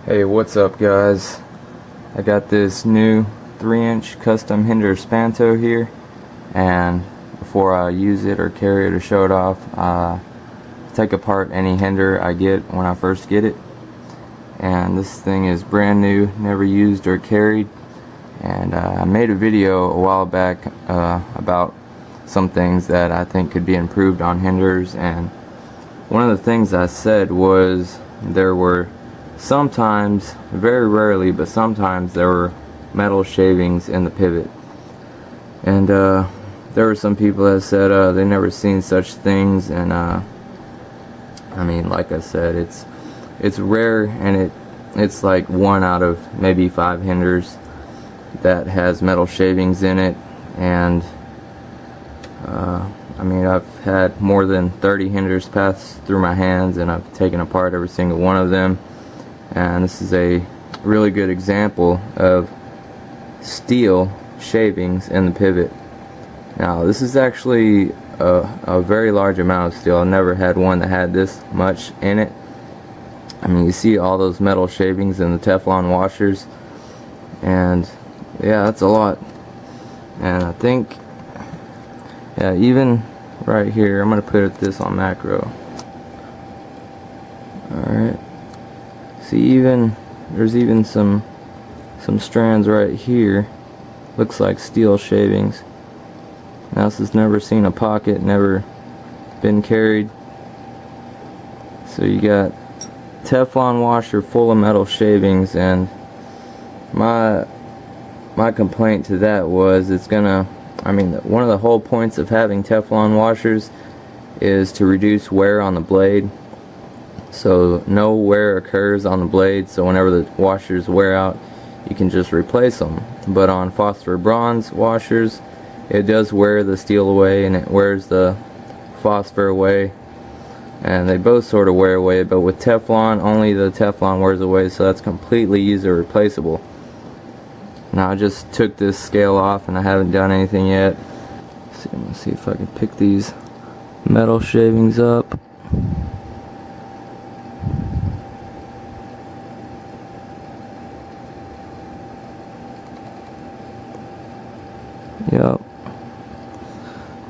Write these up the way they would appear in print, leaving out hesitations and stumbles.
Hey, what's up guys? I got this new 3-inch custom Hinderer spanto here, and before I use it or carry it or show it off, I take apart any Hinderer I get when I first get it. And this thing is brand new, never used or carried, and I made a video a while back about some things that I think could be improved on Hinderers, and one of the things I said was there were sometimes, very rarely, but sometimes there were metal shavings in the pivot. And there were some people that said they never seen such things, and I mean, like I said, it's rare, and it's like 1 out of maybe 5 Hinderers that has metal shavings in it. And I mean, I've had more than 30 Hinderers pass through my hands, and I've taken apart every single one of them. And this is a really good example of steel shavings in the pivot. Now, this is actually a very large amount of steel. I've never had one that had this much in it. I mean, you see all those metal shavings in the Teflon washers, and yeah, that's a lot. And I think, yeah, even right here, I'm gonna put this on macro. Alright. See, there's even some strands right here. Looks like steel shavings. Now, this has never seen a pocket, never been carried. So you got Teflon washer full of metal shavings, and my complaint to that was it's gonna, I mean, one of the whole points of having Teflon washers is to reduce wear on the blade, so no wear occurs on the blade, so whenever the washers wear out, you can just replace them. But on phosphor bronze washers, it does wear the steel away, and it wears the phosphor away, and they both sort of wear away. But with Teflon, only the Teflon wears away, so that's completely user replaceable. Now, I just took this scale off, and I haven't done anything yet. I'm gonna see if I can pick these metal shavings up. Yep.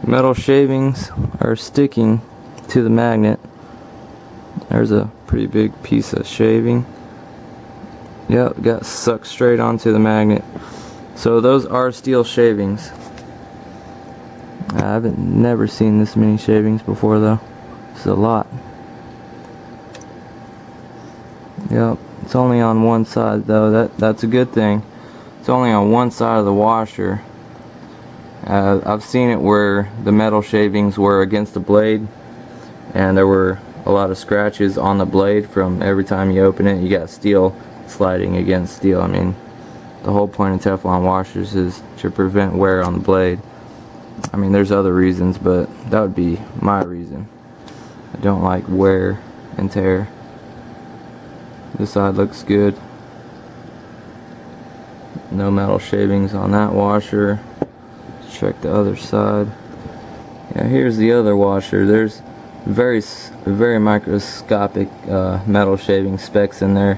Metal shavings are sticking to the magnet. There's a pretty big piece of shaving. Yep, got sucked straight onto the magnet. So those are steel shavings. I haven't never seen this many shavings before though. It's a lot. Yep, it's only on one side though. That's a good thing. It's only on one side of the washer. I've seen it where the metal shavings were against the blade, and there were a lot of scratches on the blade from every time you open it. You got steel sliding against steel. I mean, the whole point of Teflon washers is to prevent wear on the blade. I mean, there's other reasons, but that would be my reason. I don't like wear and tear. This side looks good. No metal shavings on that washer. Check the other side. Yeah, here's the other washer. There's very microscopic metal shaving specks in there.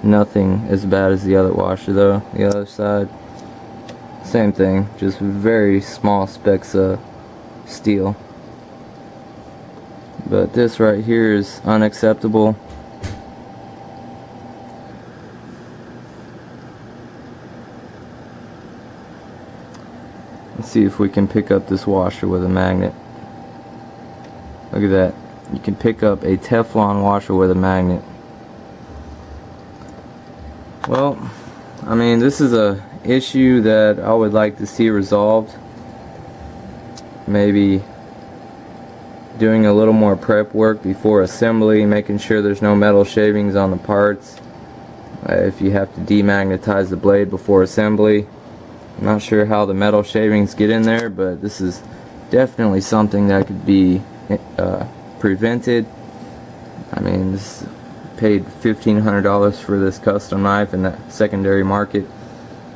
Nothing as bad as the other washer though. The other side, same thing, just very small specks of steel. But this right here is unacceptable. Let's see if we can pick up this washer with a magnet. Look at that. You can pick up a Teflon washer with a magnet. Well, I mean, this is a issue that I would like to see resolved. Maybe doing a little more prep work before assembly, making sure there's no metal shavings on the parts. If you have to demagnetize the blade before assembly. I'm not sure how the metal shavings get in there, but this is definitely something that could be prevented. I mean, this paid $1,500 for this custom knife in the secondary market,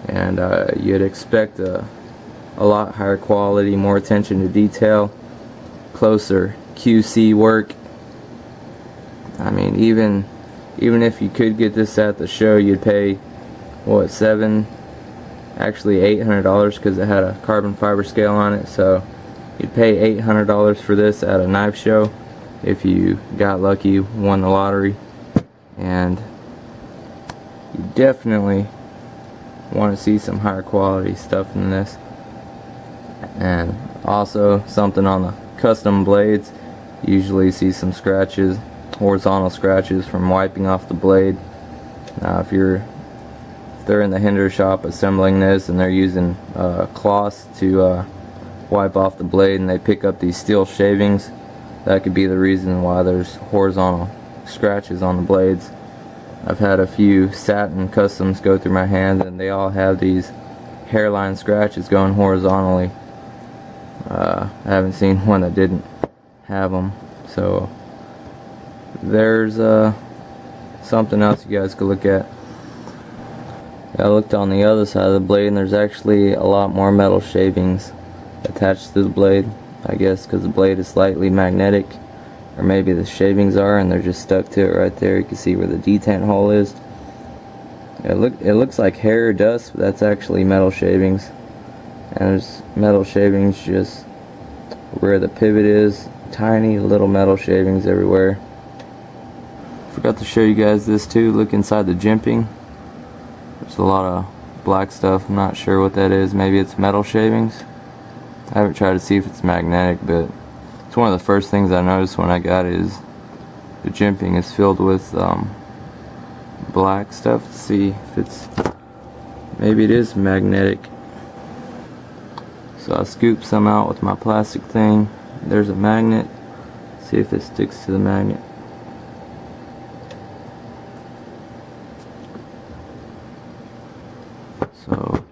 and you'd expect a lot higher quality, more attention to detail, closer QC work. I mean, even Even if you could get this at the show, you'd pay what, actually $800, because it had a carbon fiber scale on it. So you'd pay $800 for this at a knife show if you got lucky, won the lottery. And you definitely want to see some higher quality stuff than this. And also something on the custom blades, you usually see some scratches, horizontal scratches from wiping off the blade. Now if they're in the Hinderer shop assembling this and they're using cloths to wipe off the blade, and they pick up these steel shavings, that could be the reason why there's horizontal scratches on the blades. I've had a few satin customs go through my hands, and they all have these hairline scratches going horizontally. I haven't seen one that didn't have them. So there's something else you guys could look at. I looked on the other side of the blade, and there's actually a lot more metal shavings attached to the blade. I guess because the blade is slightly magnetic, or maybe the shavings are and they're just stuck to it right there. You can see where the detent hole is. It looks like hair or dust, but that's actually metal shavings. And there's metal shavings just where the pivot is. Tiny little metal shavings everywhere. Forgot to show you guys this too. Look inside the jimping. There's a lot of black stuff. I'm not sure what that is. Maybe it's metal shavings. I haven't tried to see if it's magnetic, but it's one of the first things I noticed when I got it is the jimping is filled with black stuff. Let's see if it's, maybe it is magnetic. So I scooped some out with my plastic thing. There's a magnet. See if it sticks to the magnet. So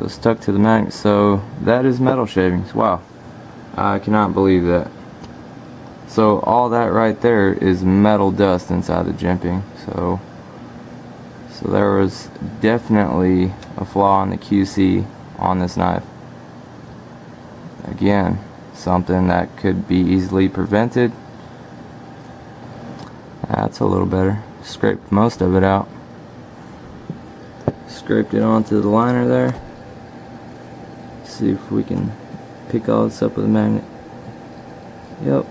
it's stuck to the magnet. So that is metal shavings. Wow, I cannot believe that. So all that right there is metal dust inside the jimping. So there was definitely a flaw in the QC on this knife. Again, something that could be easily prevented. That's a little better. Scraped most of it out. Scraped it onto the liner there. See if we can pick all this up with a magnet. Yep.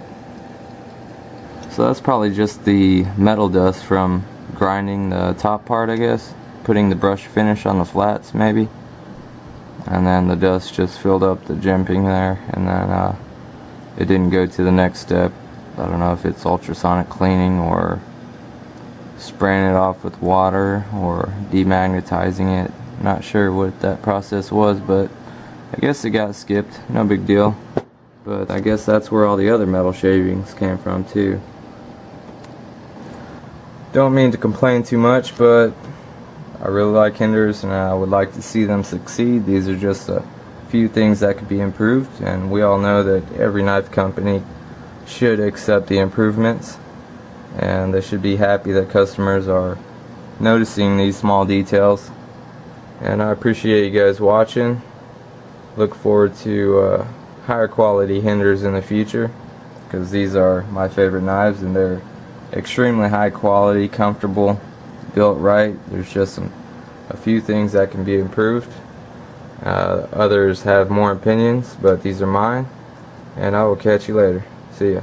So that's probably just the metal dust from grinding the top part, I guess. Putting the brush finish on the flats maybe. And then the dust just filled up the jimping there, and then it didn't go to the next step. I don't know if it's ultrasonic cleaning or spraying it off with water or demagnetizing it. Not sure what that process was, but I guess it got skipped. No big deal. But I guess that's where all the other metal shavings came from too. Don't mean to complain too much, but I really like Hinderers and I would like to see them succeed. These are just a few things that could be improved, and we all know that every knife company should accept the improvements, and they should be happy that customers are noticing these small details. And I appreciate you guys watching. Look forward to higher quality Hinderers in the future, because these are my favorite knives and they're extremely high quality, comfortable, built right. There's just a few things that can be improved. Others have more opinions, but these are mine, and I will catch you later. See ya.